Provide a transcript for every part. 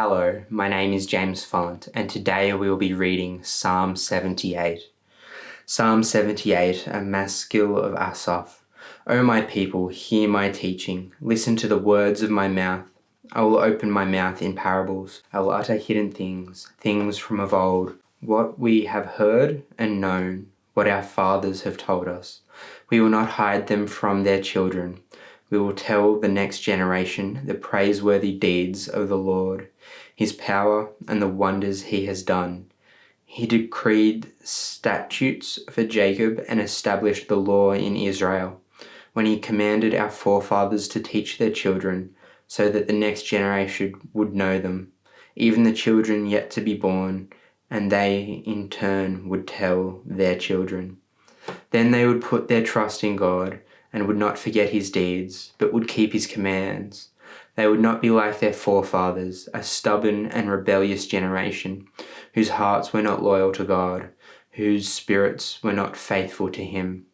Hello, my name is James Follent, and today we will be reading Psalm 78. Psalm 78, a maskil of Asaph. O my people, hear my teaching. Listen to the words of my mouth. I will open my mouth in parables. I will utter hidden things, things from of old, what we have heard and known, what our fathers have told us. We will not hide them from their children. We will tell the next generation the praiseworthy deeds of the Lord, his power and the wonders he has done. He decreed statutes for Jacob and established the law in Israel, when he commanded our forefathers to teach their children, so that the next generation would know them, even the children yet to be born, and they in turn would tell their children. Then they would put their trust in God, and would not forget his deeds, but would keep his commands. They would not be like their forefathers, a stubborn and rebellious generation, whose hearts were not loyal to God, whose spirits were not faithful to him.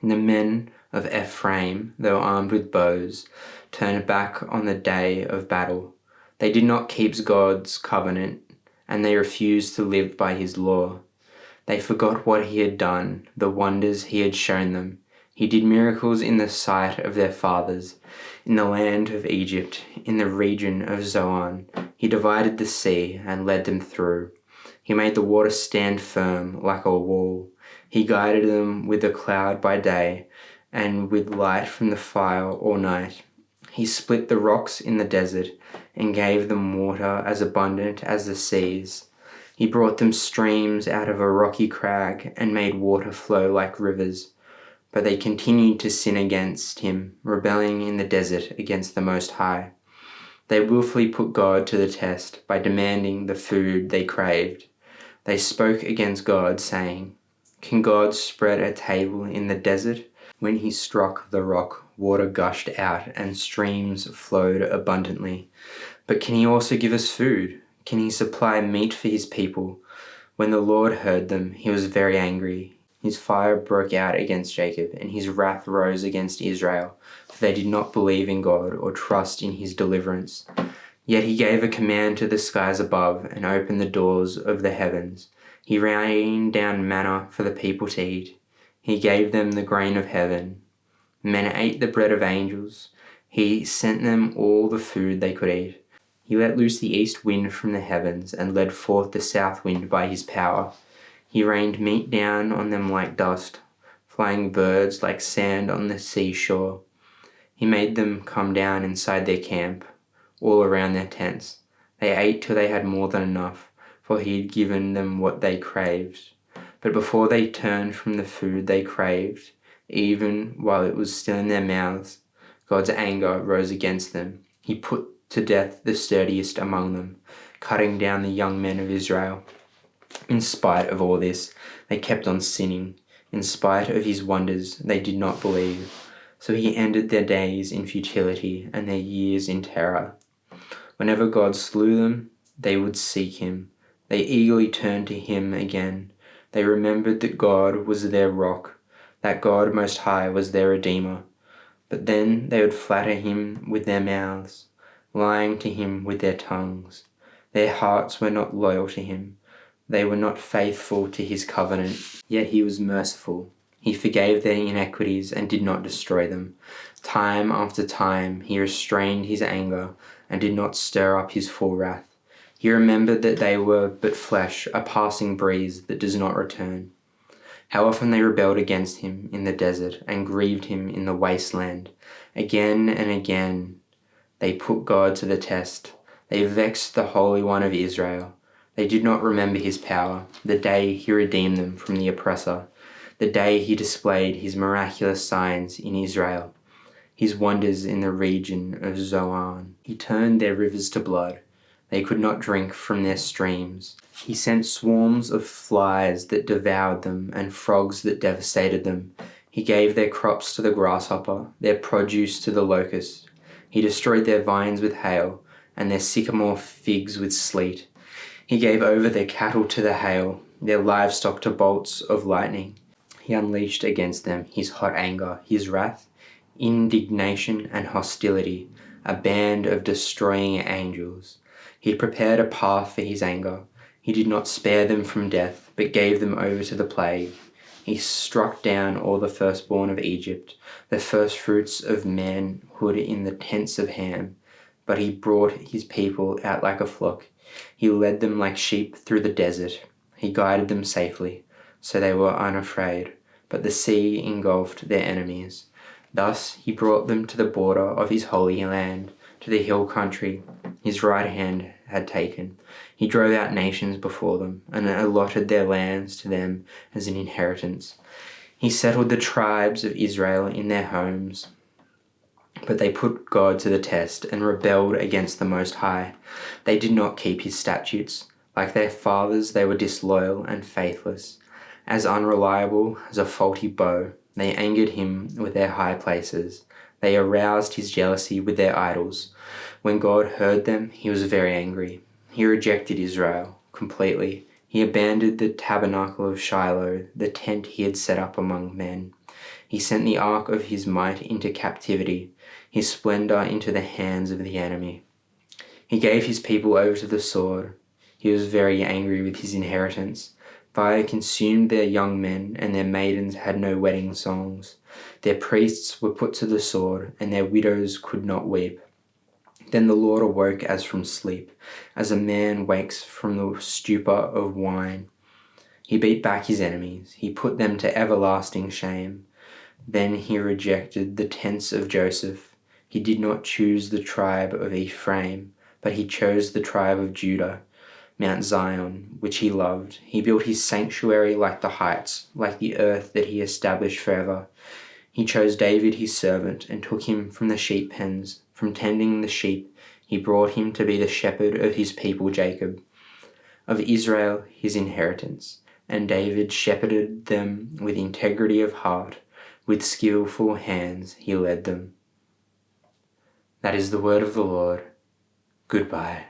The men of Ephraim, though armed with bows, turned back on the day of battle. They did not keep God's covenant, and they refused to live by his law. They forgot what he had done, the wonders he had shown them. He did miracles in the sight of their fathers, in the land of Egypt, in the region of Zoan. He divided the sea and led them through. He made the water stand firm like a wall. He guided them with a cloud by day and with light from the fire all night. He split the rocks in the desert and gave them water as abundant as the seas. He brought them streams out of a rocky crag and made water flow like rivers. But they continued to sin against him, rebelling in the desert against the Most High. They willfully put God to the test by demanding the food they craved. They spoke against God, saying, "Can God spread a table in the desert?" When he struck the rock, water gushed out and streams flowed abundantly. But can he also give us food? Can he supply meat for his people? When the Lord heard them, he was very angry. His fire broke out against Jacob, and his wrath rose against Israel, for they did not believe in God or trust in his deliverance. Yet he gave a command to the skies above and opened the doors of the heavens. He rained down manna for the people to eat. He gave them the grain of heaven. Men ate the bread of angels. He sent them all the food they could eat. He let loose the east wind from the heavens and led forth the south wind by his power. He rained meat down on them like dust, flying birds like sand on the seashore. He made them come down inside their camp, all around their tents. They ate till they had more than enough, for he had given them what they craved. But before they turned from the food they craved, even while it was still in their mouths, God's anger rose against them. He put to death the sturdiest among them, cutting down the young men of Israel. In spite of all this, they kept on sinning. In spite of his wonders, they did not believe. So he ended their days in futility and their years in terror. Whenever God slew them, they would seek him. They eagerly turned to him again. They remembered that God was their rock, that God Most High was their Redeemer. But then they would flatter him with their mouths, lying to him with their tongues. Their hearts were not loyal to him. They were not faithful to his covenant, yet he was merciful. He forgave their iniquities and did not destroy them. Time after time he restrained his anger and did not stir up his full wrath. He remembered that they were but flesh, a passing breeze that does not return. How often they rebelled against him in the desert and grieved him in the wasteland. Again and again they put God to the test. They vexed the Holy One of Israel. They did not remember his power, the day he redeemed them from the oppressor, the day he displayed his miraculous signs in Israel, his wonders in the region of Zoan. He turned their rivers to blood. They could not drink from their streams. He sent swarms of flies that devoured them and frogs that devastated them. He gave their crops to the grasshopper, their produce to the locust. He destroyed their vines with hail and their sycamore figs with sleet. He gave over their cattle to the hail, their livestock to bolts of lightning. He unleashed against them his hot anger, his wrath, indignation, and hostility, a band of destroying angels. He prepared a path for his anger. He did not spare them from death, but gave them over to the plague. He struck down all the firstborn of Egypt, the firstfruits of manhood in the tents of Ham. But he brought his people out like a flock. He led them like sheep through the desert. He guided them safely, so they were unafraid. But the sea engulfed their enemies. Thus he brought them to the border of his holy land, to the hill country his right hand had taken. He drove out nations before them, and allotted their lands to them as an inheritance. He settled the tribes of Israel in their homes. But they put God to the test and rebelled against the Most High. They did not keep his statutes. Like their fathers, they were disloyal and faithless. As unreliable as a faulty bow, they angered him with their high places. They aroused his jealousy with their idols. When God heard them, he was very angry. He rejected Israel completely. He abandoned the tabernacle of Shiloh, the tent he had set up among men. He sent the ark of his might into captivity, his splendor into the hands of the enemy. He gave his people over to the sword. He was very angry with his inheritance. Fire consumed their young men, and their maidens had no wedding songs. Their priests were put to the sword, and their widows could not weep. Then the Lord awoke as from sleep, as a man wakes from the stupor of wine. He beat back his enemies. He put them to everlasting shame. Then he rejected the tents of Joseph. He did not choose the tribe of Ephraim, but he chose the tribe of Judah, Mount Zion, which he loved. He built his sanctuary like the heights, like the earth that he established forever. He chose David his servant and took him from the sheep pens. From tending the sheep, he brought him to be the shepherd of his people Jacob, of Israel his inheritance. And David shepherded them with integrity of heart. With skillful hands he led them. That is the word of the Lord. Goodbye.